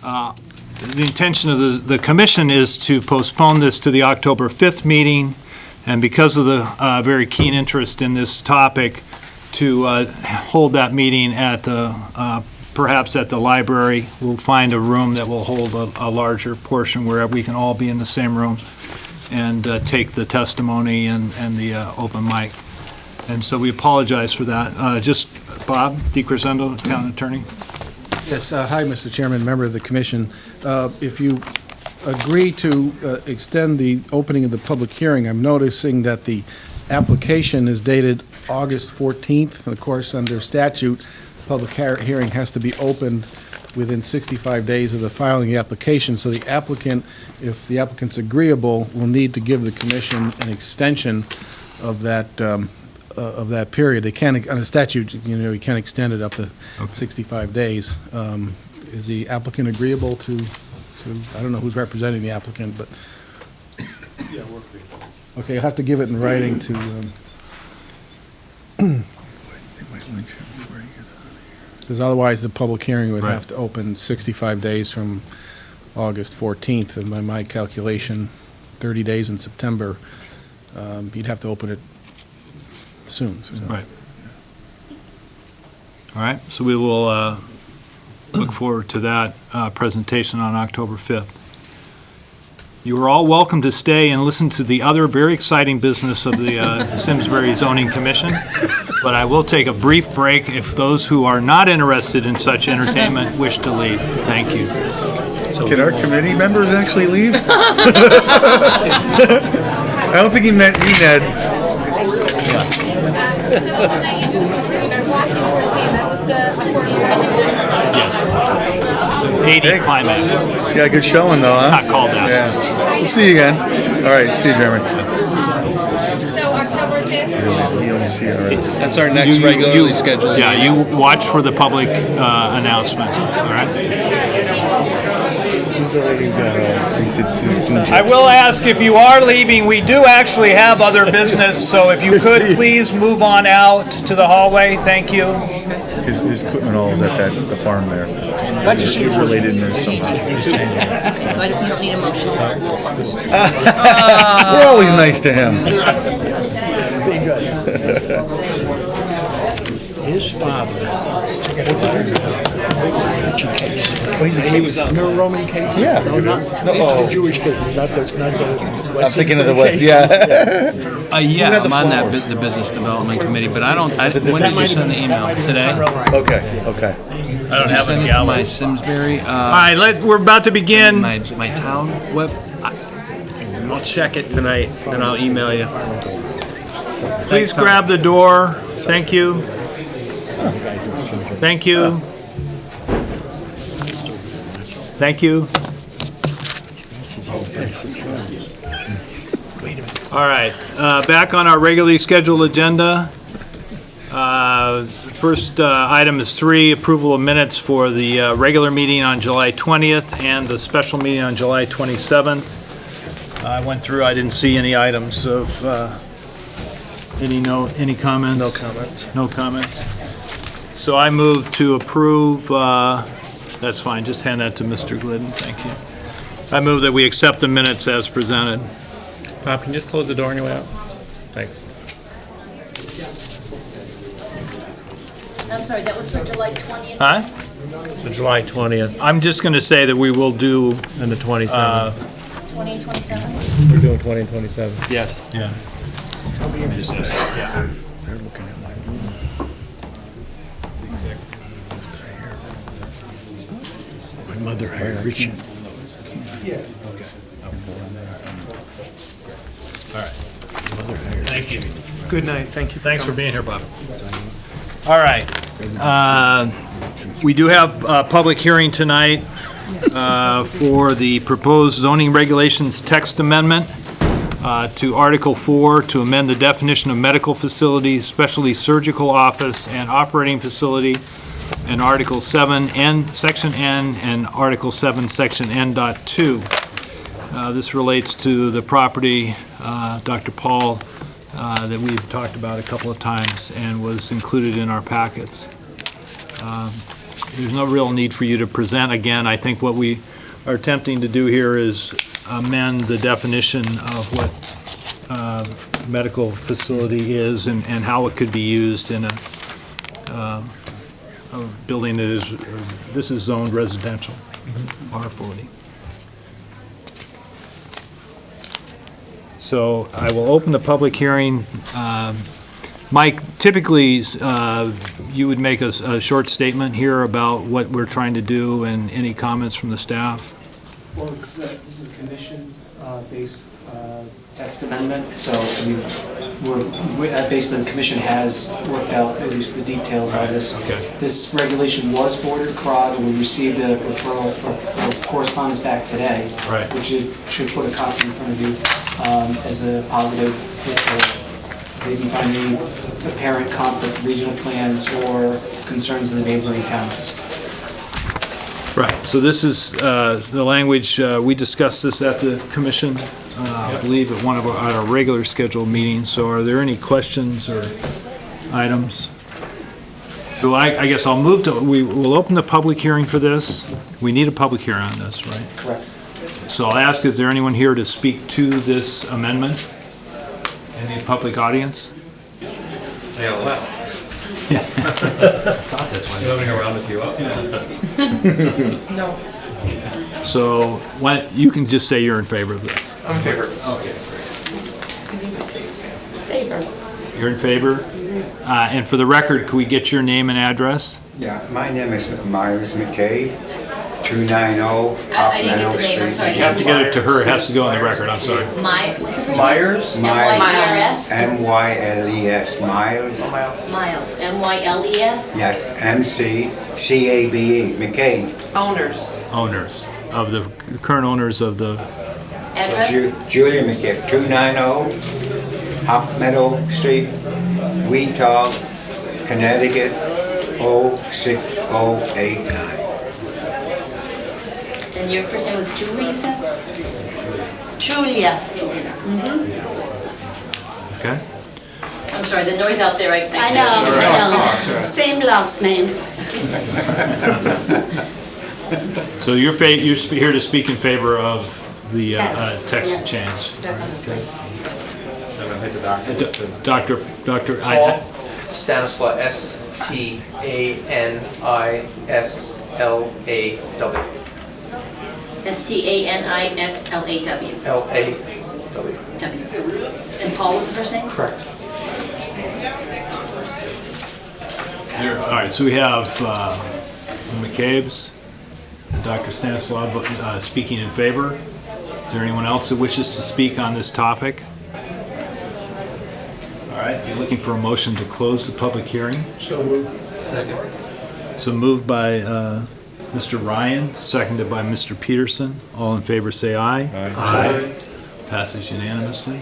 The intention of the commission is to postpone this to the October 5th meeting, and because of the very keen interest in this topic, to hold that meeting at the, perhaps at the library. We'll find a room that will hold a larger portion where we can all be in the same room and take the testimony and the open mic. And so we apologize for that. Just Bob DiCrescendo, Town Attorney. Yes, hi, Mr. Chairman, member of the commission. If you agree to extend the opening of the public hearing, I'm noticing that the application is dated August 14th. And of course, under statute, public hearing has to be opened within 65 days of the filing of the application. So the applicant, if the applicant's agreeable, will need to give the commission an extension of that period. They can't, on a statute, you can't extend it up to 65 days. Is the applicant agreeable to, I don't know who's representing the applicant, but. Yeah, we're agreeable. Okay, you'll have to give it in writing to. Because otherwise the public hearing would have to open 65 days from August 14th, and by my calculation, 30 days in September, you'd have to open it soon. So. Right. All right, so we will look forward to that presentation on October 5th. You are all welcome to stay and listen to the other very exciting business of the Simsbury Zoning Commission, but I will take a brief break if those who are not interested in such entertainment wish to leave. Thank you. So can our committee members actually leave? I don't think he meant me, Ned. So the one that you just completed our watching Christine, that was the 40 80 climax. Yeah, good showing though, huh? Not called that. Yeah. We'll see you again. All right, see you, Jeremy. So October 5th. That's our next regularly scheduled. Yeah, you watch for the public announcement. All right. I will ask, if you are leaving, we do actually have other business, so if you could please move on out to the hallway. Thank you. His equipment all is at the farm there. He's related in there somehow. Okay, so you don't need a motion. We're always nice to him. His father, what's his name? Case. Oh, he's a case. Remember Roman case? Yeah. No, not the Jewish case, not the I'm thinking of the West, yeah. Yeah, I'm on the business development committee, but I don't. When did you send the email? Today? Okay. I don't have Send it to my Simsbury. All right, we're about to begin. My town web. I'll check it tonight and I'll email you. Please grab the door. Thank you. Thank you. Thank you. All right, back on our regularly scheduled agenda. First item is 3, approval of minutes for the regular meeting on July 20th and the special meeting on July 27th. I went through, I didn't see any items of, any comments? No comments. No comments. So I move to approve, that's fine, just hand that to Mr. Glidden, thank you. I move that we accept the minutes as presented. Bob, can you just close the door on your way out? Thanks. I'm sorry, that was for July 20th? Huh? So July 20th I'm just going to say that we will do, and the 27th. 20 and 27? We're doing 20 and 27. yes, yeah. They're looking at my room. My mother hired Richard. Thank you. Good night. Thank you. Thanks for being here, Bob. All right. We do have a public hearing tonight for the proposed zoning regulations text amendment to Article 4 to amend the definition of medical facility, specialty surgical office, and operating facility, and Article 7 N, Section N, and Article 7, Section N.2. This relates to the property, Dr. Paul, that we've talked about a couple of times and was included in our packets. there's no real need for you to present again. I think what we are attempting to do here is amend the definition of what medical facility is and how it could be used in a building that is, this is zoned residential, R40. So I will open the public hearing. Mike, typically, you would make a short statement here about what we're trying to do and any comments from the staff? Well, this is a commission-based text amendment, so basically the commission has worked out at least the details of this. Okay. This regulation was forwarded to CROG, and we received a referral or correspondence back today. Right. Which should put a copy in front of you as a positive, maybe find any apparent conflict with regional plans or concerns in the neighboring towns. Right, so this is the language, we discussed this at the commission, I believe at one of our regular scheduled meetings, so are there any questions or items? So I guess I'll move to, we will open the public hearing for this. We need a public hearing on this, right? Correct. So I'll ask, is there anyone here to speak to this amendment? Any public audience? They all left. Thought this one. Moving around a few up. No. So why, you can just say you're in favor of this. I'm in favor of this. Favor. You're in favor? And for the record, could we get your name and address? Yeah, my name is Myers McKay, 290 I didn't get the name, I'm sorry. You have to get it to her, it has to go on the record, I'm sorry. What's the first name? Myers? M-Y-E-R-S? M-Y-L-E-S, Miles. Miles, M-Y-L-E-S? Yes, M-C-C-A-B-E, McKay. Owners of the, current owners of the, Address? Julia McKay, 290 Hop Meadow Street, Weetall, Connecticut, 06089. And your first name was Julie, you said? Julia. okay? I'm sorry, the noise out there, I I know. Same last name. So you're here to speak in favor of the Yes, text yes. change? I'm gonna hit the doctor. Doctor, Paul Stanislaw, S-T-A-N-I-S-L-A-W. S-T-A-N-I-S-L-A-W. L-A-W. W. And Paul was the first name? Correct. all right, so we have McCabe's, Dr. Stanislaw speaking in favor. Is there anyone else that wishes to speak on this topic? All right, you're looking for a motion to close the public hearing? So moved. Second. So moved by Mr. Ryan, seconded by Mr. Peterson. All in favor say aye. Aye. Passes unanimously.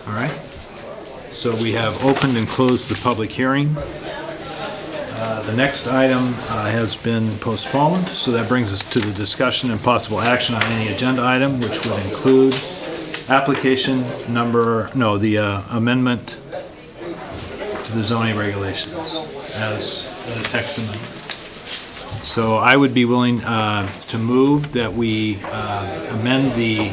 All right. So we have opened and closed the public hearing. The next item has been postponed, so that brings us to the discussion and possible action on any agenda item, which would include the amendment to the zoning regulations as a text amendment. So I would be willing to move that we amend the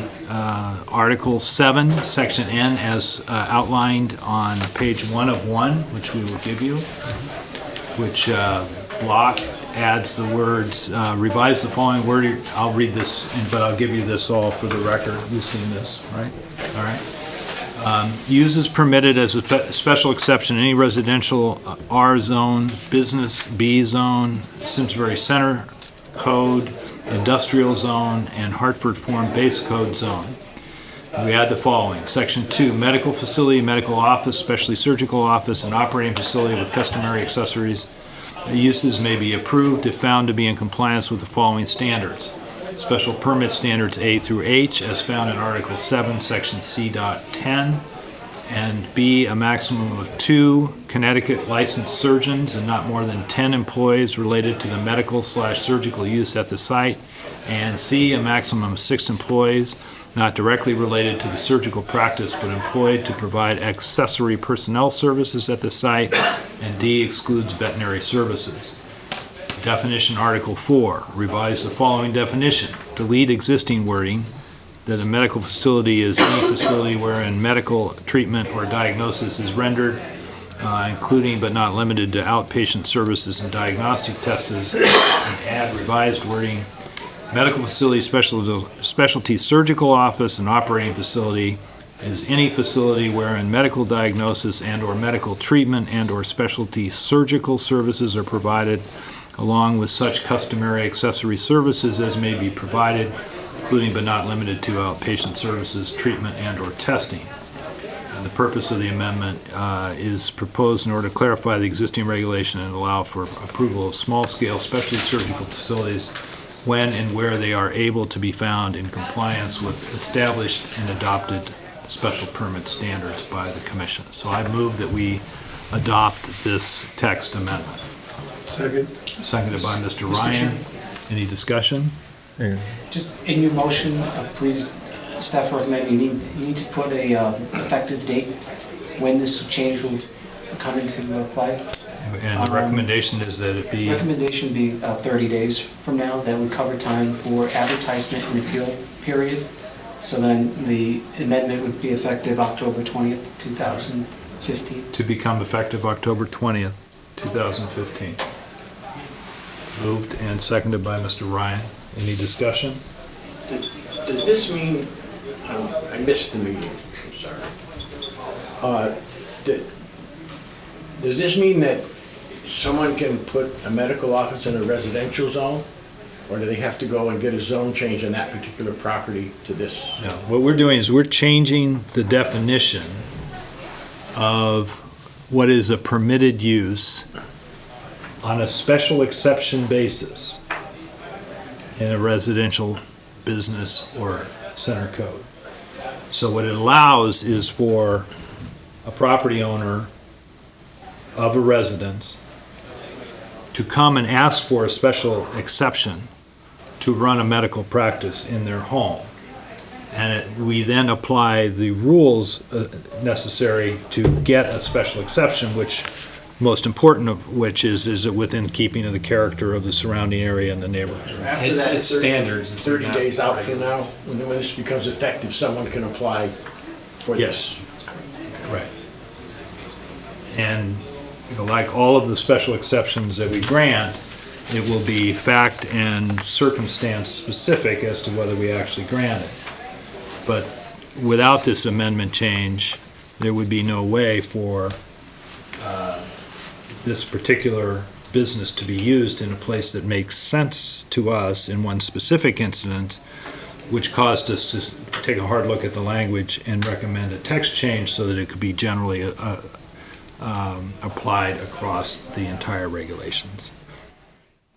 Article 7, Section N, as outlined on page 1 of 1, which we will give you, which block adds the words, revise the following word. I'll read this, but I'll give you this all for the record. You've seen this, right? All right. Use is permitted as a special exception in any residential R zone, business B zone, Simsbury Center Code, industrial zone, and Hartford Form Base Code zone. We add the following. Section 2, medical facility, medical office, specialty surgical office, and operating facility with customary accessories. Uses may be approved if found to be in compliance with the following standards. Special permit standards A through H as found in Article 7, Section C.10, and B, a maximum of 2 Connecticut licensed surgeons and not more than 10 employees related to the medical/surgical use at the site, and C, a maximum of 6 employees not directly related to the surgical practice but employed to provide accessory personnel services at the site, and D excludes veterinary services. Definition Article 4, revise the following definition. Delete existing wording that a medical facility is any facility wherein medical treatment or diagnosis is rendered, including but not limited to outpatient services and diagnostic tests, and add revised wording. Medical facility, specialty surgical office, and operating facility is any facility wherein medical diagnosis and/or medical treatment and/or specialty surgical services are provided, along with such customary accessory services as may be provided, including but not limited to outpatient services, treatment, and/or testing. And the purpose of the amendment is proposed in order to clarify the existing regulation and allow for approval of small-scale specialty surgical facilities when and where they are able to be found in compliance with established and adopted special permit standards by the commission. So I move that we adopt this text amendment. Second. Seconded by Mr. Ryan. Any discussion? Just in your motion, please, staff recommend you need to put a effective date when this change will come into play. And the recommendation is that it be... Recommendation would be 30 days from now. That would cover time for advertisement and appeal period. So then the amendment would be effective October 20th, 2015. To become effective October 20th, 2015. Moved and seconded by Mr. Ryan. Any discussion? Does this mean, I missed the meeting, I'm sorry. Does this mean that someone can put a medical office in a residential zone? Or do they have to go and get a zone change on that particular property to this? No, what we're doing is we're changing the definition of what is a permitted use on a special exception basis in a residential business or center code. So what it allows is for a property owner of a residence to come and ask for a special exception to run a medical practice in their home. And we then apply the rules necessary to get a special exception, which, most important of which is it within keeping of the character of the surrounding area and the neighborhood. After It's- that, it's 30 standards. 30 days out from now, when this becomes effective, someone can apply for this? Yes. Right. And, you know, like all of the special exceptions that we grant, it will be fact and circumstance specific as to whether we actually grant it. But without this amendment change, there would be no way for this particular business to be used in a place that makes sense to us in one specific incident, which caused us to take a hard look at the language and recommend a text change so that it could be generally applied across the entire regulations.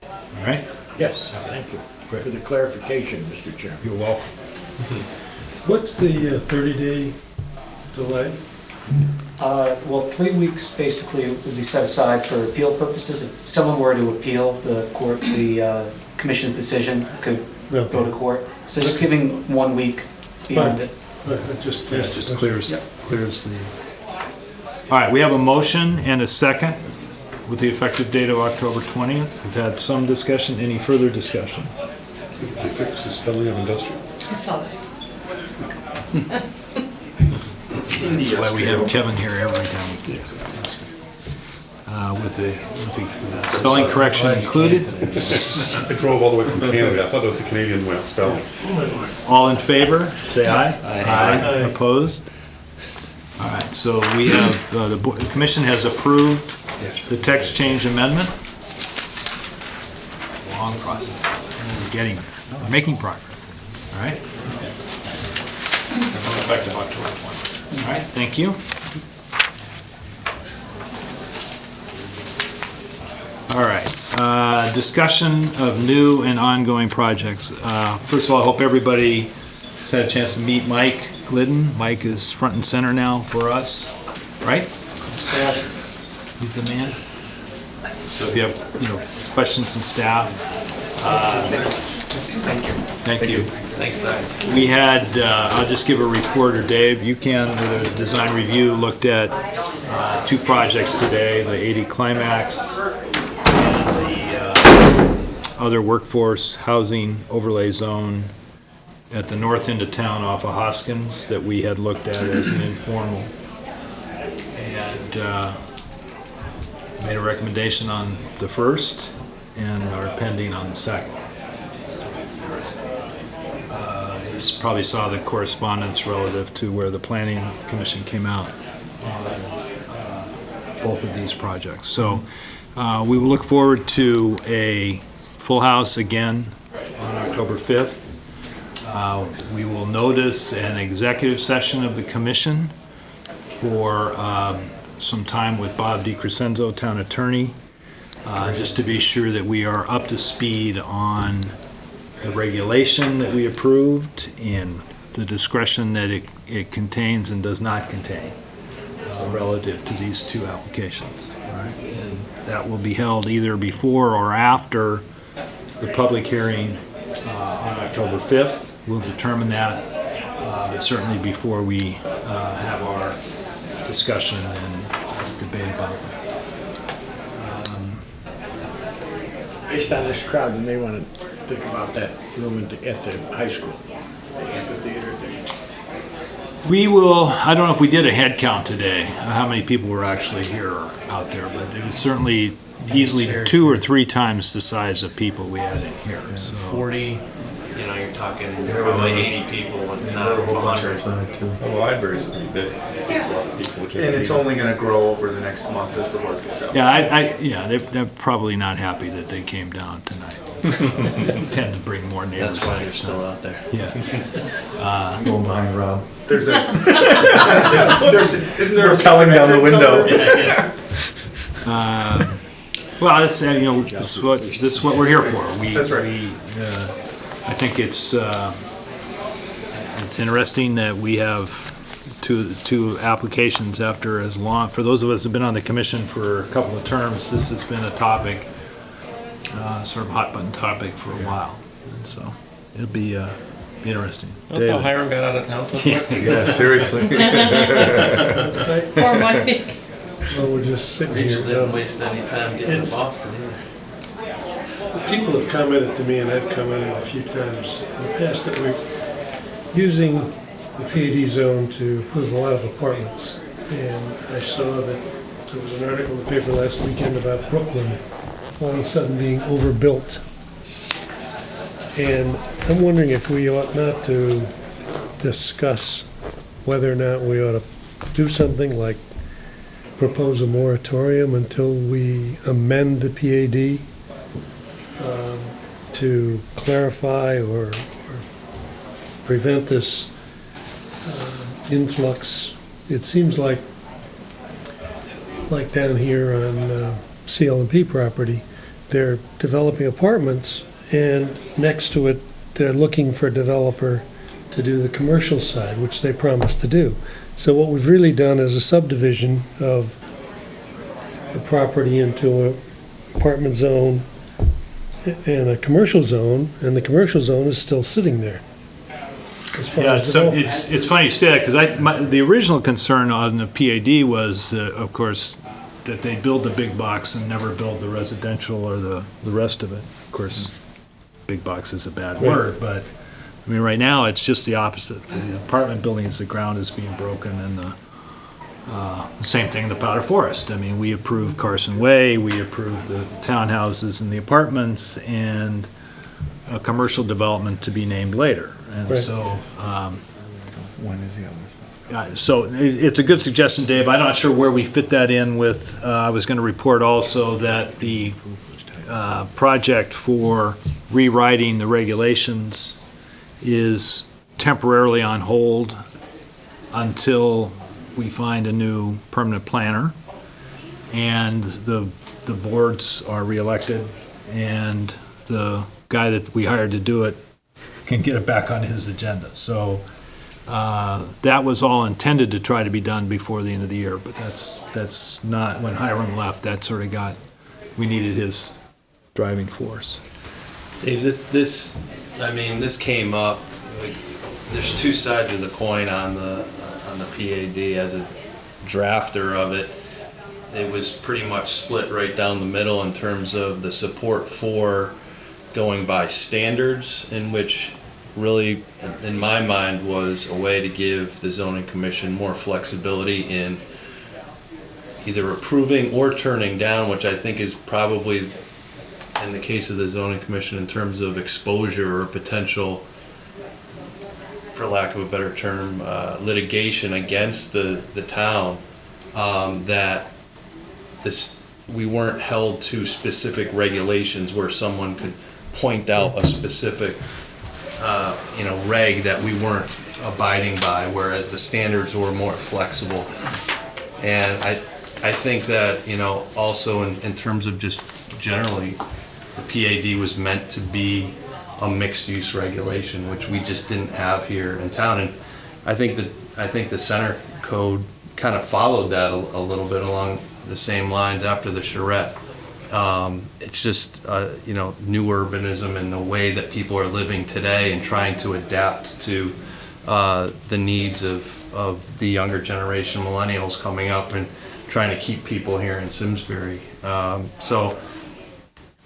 All right? Yes, thank you for the clarification, Mr. Chairman. You're welcome. What's the 30-day delay? Well, 3 weeks basically would be set aside for appeal purposes. If someone were to appeal the commission's decision, it could go to court. So just giving 1 week beyond it. It just clears the... All right, we have a motion and a second with the effective date of October 20th. We've had some discussion. Any further discussion? They fix the spelling of industrial. I saw that. That's why we have Kevin here every time we get with the spelling correction included. I drove all the way from Canada. I thought that was the Canadian way of spelling. All in favor, say aye. Aye. Opposed? All right, so we have, the commission has approved the text change amendment. Long process. We're getting there. We're making progress. All right? Effective October 20th. All right, thank you. All right, discussion of new and ongoing projects. First of all, I hope everybody has had a chance to meet Mike Glidden. Mike is front and center now for us, right? He's the man. So if you have, questions and staff. Thank you. Thanks, Doug. We had, I'll just give a report, or Dave, you can, the design review looked at 2 projects today, the 80 Climax and the other workforce housing overlay zone at the north end of town off of Hoskins that we had looked at as an informal. And made a recommendation on the first and are pending on the second. You probably saw the correspondence relative to where the Planning Commission came out on both of these projects. So we will look forward to a full house again on October 5th. We will notice an executive session of the commission for some time with Bob DiCrescenzo, town attorney, just to be sure that we are up to speed on the regulation that we approved and the discretion that it contains and does not contain relative to these two applications. All right? And that will be held either before or after the public hearing on October 5th. We'll determine that, but certainly before we have our discussion and debate about that. Based on this crowd, you may want to think about that room at the high school, the amphitheater thing. We will, I don't know if we did a head count today, how many people were actually here or out there, but it was certainly easily 2 or 3 times the size of people we had in here. So 40, you know, you're talking probably 80 people and not 100. The library's pretty big. It's a lot of people, which is And it's only gonna grow over the next month as the work gets out. Yeah, they're probably not happy that they came down tonight. Tend to bring more neighbors. That's why they're still out there. Yeah. Going behind Rob. There's a, isn't there a Telling down the window. Well, that's, this is what we're here for. That's right. I think it's interesting that we have two applications after as long, for those of us who've been on the commission for a couple of terms, this has been a topic, sort of hot button topic for a while. And so it'll be interesting. That's how Hiram got out of town so quick. Yeah, seriously. Poor Mike. Well, we're just sitting Rachel here. didn't waste any time getting to Boston either. People have commented to me, and I've commented a few times in the past, that we're using the PAD zone to approve a lot of apartments. And I saw that there was an article in the paper last weekend about Brooklyn all of a sudden being overbuilt. And I'm wondering if we ought not to discuss whether or not we ought to do something like propose a moratorium until we amend the PAD to clarify or prevent this influx. It seems like down here on CL&P property, they're developing apartments, and next to it, they're looking for a developer to do the commercial side, which they promised to do. So what we've really done is a subdivision of the property into an apartment zone and a commercial zone, and the commercial zone is still sitting there. As far Yeah, as so development. it's funny you say that, because the original concern on the PAD was, of course, that they build the big box and never build the residential or the rest of it. Of course, big box is a bad word, but, I mean, right now, it's just the opposite. The apartment buildings, the ground is being broken, and the same thing in the Powder Forest. I mean, we approved Carson Way, we approved the townhouses and the apartments, and a commercial development to be named later. And Right. so, When is the other stuff? so it's a good suggestion, Dave. I'm not sure where we fit that in with, I was going to report also that the project for rewriting the regulations is temporarily on hold until we find a new permanent planner and the boards are reelected and the guy that we hired to do it can get it back on his agenda. So that was all intended to try to be done before the end of the year, but that's not, when Hiram left, that sort of got, we needed his driving force. Dave, this came up, there's two sides of the coin on the PAD. As a drafter of it, it was pretty much split right down the middle in terms of the support for going by standards, in which really, in my mind, was a way to give the zoning commission more flexibility in either approving or turning down, which I think is probably, in the case of the zoning commission, in terms of exposure or potential, for lack of a better term, litigation against the town, that we weren't held to specific regulations where someone could point out a specific reg that we weren't abiding by, whereas the standards were more flexible. And I think that, also in terms of just generally, the PAD was meant to be a mixed-use regulation, which we just didn't have here in town. And I think the center code kind of followed that a little bit along the same lines after the charrette. It's just, new urbanism and the way that people are living today and trying to adapt to the needs of the younger generation, millennials coming up, and trying to keep people here in Simsbury. So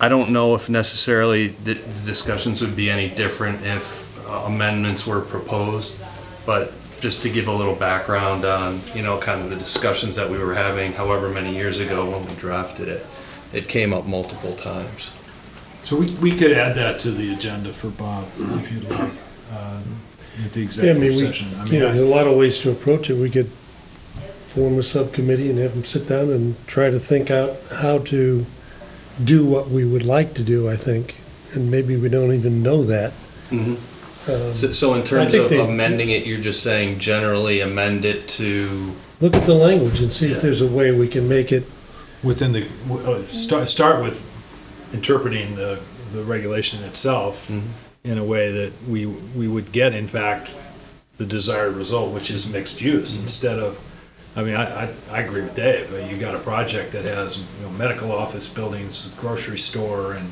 I don't know if necessarily the discussions would be any different if amendments were proposed, but just to give a little background on, kind of the discussions that we were having however many years ago when we drafted it. It came up multiple times. So we could add that to the agenda for Bob, if you'd like, at the executive session. There's a lot of ways to approach it. We could form a subcommittee and have them sit down and try to think out how to do what we would like to do, I think, and maybe we don't even know that. Mm-hmm. So in terms of amending it, you're just saying generally amend it to... Look at the language and see if there's a way we can make it... Within the, start with interpreting the regulation itself in a way that we would get, in fact, the desired result, which is mixed use, instead of, I agree with Dave. You got a project that has medical office buildings, grocery store, and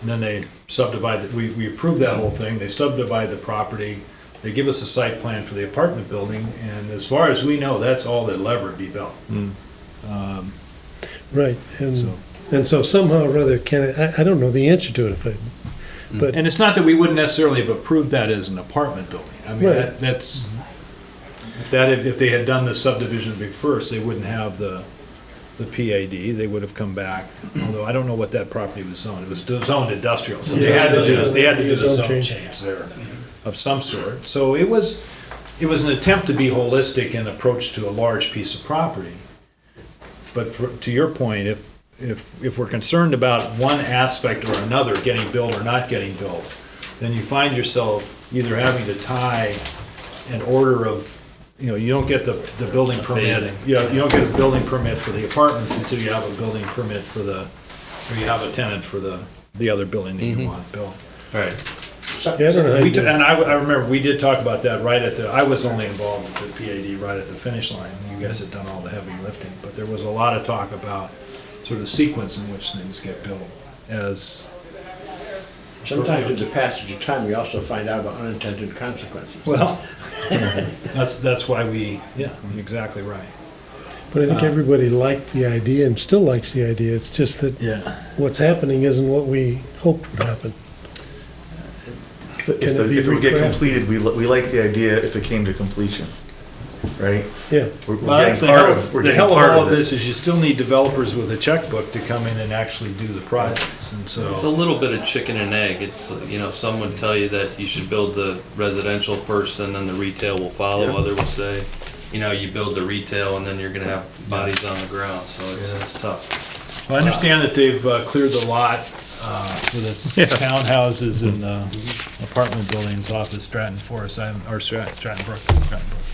then they subdivide it. We approve that whole thing. They subdivide the property. They give us a site plan for the apartment building, and as far as we know, that's all that'll ever be built. Right, and so somehow or other, I don't know the answer to it, but... And it's not that we wouldn't necessarily have approved that as an apartment building. Right. That's... If they had done the subdivision first, they wouldn't have the PAD, they would have come back, although I don't know what that property was zoned. It was zoned industrial, so they had to do a zone change there of some sort. So it was an attempt to be holistic and approach to a large piece of property. But to your point, if we're concerned about one aspect or another getting built or not getting built, then you find yourself either having to tie an order of, you don't get the building permit. You don't get a building permit for the apartments until you have a building permit or you have a tenant for the other building that you want built. Right. Yeah, I don't know how you do it. And I remember we did talk about that I was only involved with the PAD right at the finish line. You guys had done all the heavy lifting, but there was a lot of talk about sort of the sequence in which things get built as... Sometimes in the passage of time, we also find out about unintended consequences. Well, that's why you're exactly right. But I think everybody liked the idea and still likes the idea. It's just that what's happening isn't what we hoped would happen. If it would get completed, we like the idea if it came to completion, right? Yeah. The hell of all of this is you still need developers with a checkbook to come in and actually do the projects, and so... It's a little bit of chicken and egg. It's, some would tell you that you should build the residential first and then the retail will follow. Others will say, you build the retail and then you're gonna have bodies on the ground, so it's tough. Well, I understand that they've cleared the lot for the townhouses and apartment buildings off of Stratton Forest, or Stratton Brook.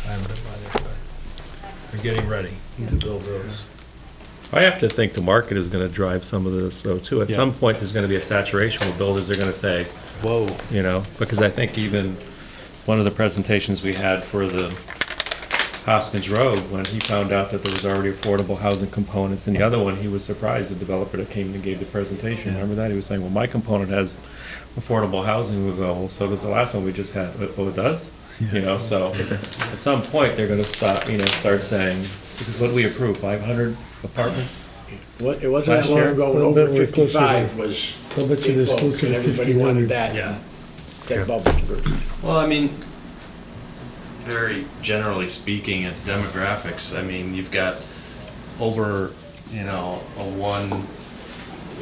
I haven't been by there, but they're getting ready to build those. I have to think the market is going to drive some of this, though, too. At some point, there's going to be a saturation where builders are going to say, whoa, because I think even one of the presentations we had for the Hoskins Road, when he found out that there was already affordable housing components, and the other one, he was surprised, the developer that came and gave the presentation. Remember that? He was saying, well, my component has affordable housing. We go, well, so does the last one we just had. Oh, it does? So at some point, they're going to start saying, because what do we approve, 500 apartments It wasn't that Last long year? ago when Well, over then we're closer to- 55 was I'll bet you big there's folks, closer and to everybody wanted 1,500. that. Yeah. That bubble to burst. Well, I mean, very generally speaking, at demographics, I mean, you've got over, a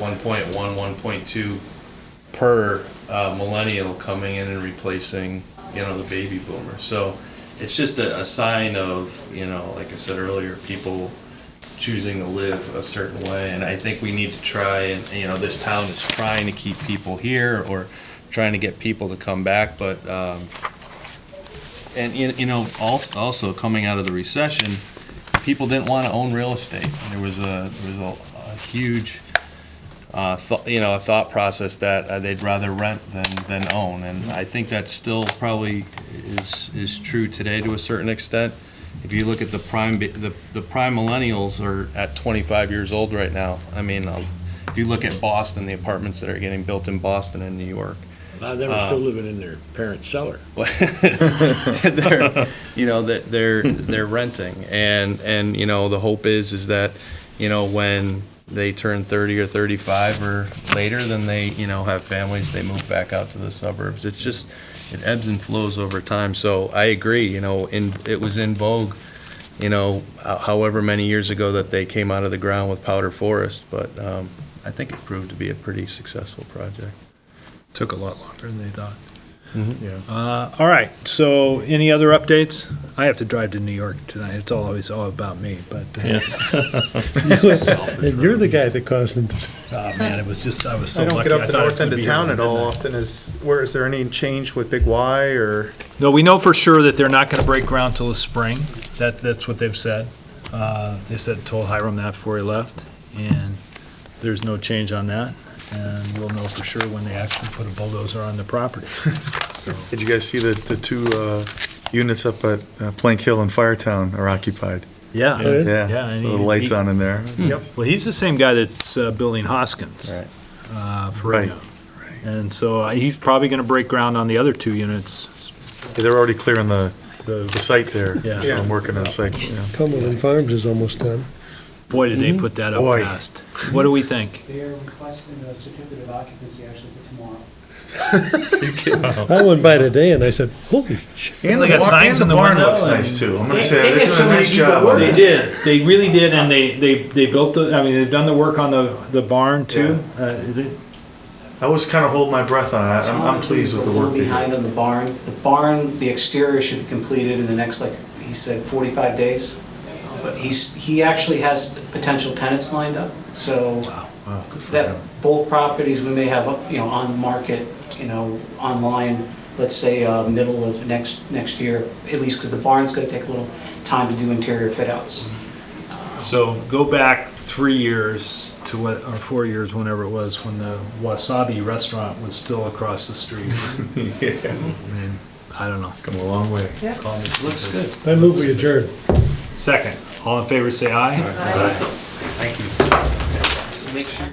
1.2 per millennial coming in and replacing, the baby boomer. So it's just a sign of, like I said earlier, people choosing to live a certain way. And I think we need to try and, this town is trying to keep people here or trying to get people to come back, but, also coming out of the recession, people didn't want to own real estate. There was a huge, thought process that they'd rather rent than own, and I think that still probably is true today to a certain extent. If you look at the prime millennials are at 25 years old right now. I mean, if you look at Boston, the apartments that are getting built in Boston and New York. A lot of them are still living in their parents' cellar. they're renting, and the hope is that when they turn 30 or 35 or later, then they have families, they move back out to the suburbs. It's just, it ebbs and flows over time. So I agree, it was in vogue, however many years ago that they came out of the ground with Powder Forest, but I think it proved to be a pretty successful project. Took a lot longer than they thought. Yeah. All right, so any other updates? I have to drive to New York tonight. It's always all about me, but, And you're the guy that caused them to. oh, man, I was so I don't lucky. get up I the thought it was north end gonna of be town here at all midnight. often. Is there any change with Big Y or? No, we know for sure that they're not gonna break ground till the spring. That's what they've said. Told Hiram that before he left, and there's no change on that. And we'll know for sure when they actually put a bulldozer on the property. So, Did you guys see the two units up at Plank Hill and Firetown are occupied? yeah. Yeah, Yeah, and so the he- lights he- on in there. Yep. Well, he's the same guy that's building Hoskins. Right. For right now. And so he's probably gonna break ground on the other two units. Yeah, they're already clearing the The- site there. Yeah. So I'm working on the site. Yeah. Cumberland Farms is almost done. Boy, did they put that up Boy. fast. What do we think? They are requesting a certificate of occupancy actually for tomorrow. I went by today and I said, holy shit. And They the got barn, signs and in the the barn window looks and- nice too. I'm gonna They- say, they they're get doing so a many nice people job on working. They it. did. They really did, and they built the, I mean, they've done the work on the barn too. I was kind of holding my breath on it. I'm pleased with the work A they little behind did. on the barn. The barn, the exterior should be completed in the next, like he said, 45 days. But he actually has potential tenants lined up, so Wow, good for that him. both properties, we may have, on the market, online, let's say, middle of next year, at least, because the barn's gonna take a little time to do interior fit outs. So go back 3 years to what, or 4 years, whenever it was, when the Wasabi restaurant was still across the street. Yeah, I don't know. come a long way. Looks good. I move we adjourn. Second, all in favor, say aye. Thank you. Just make sure.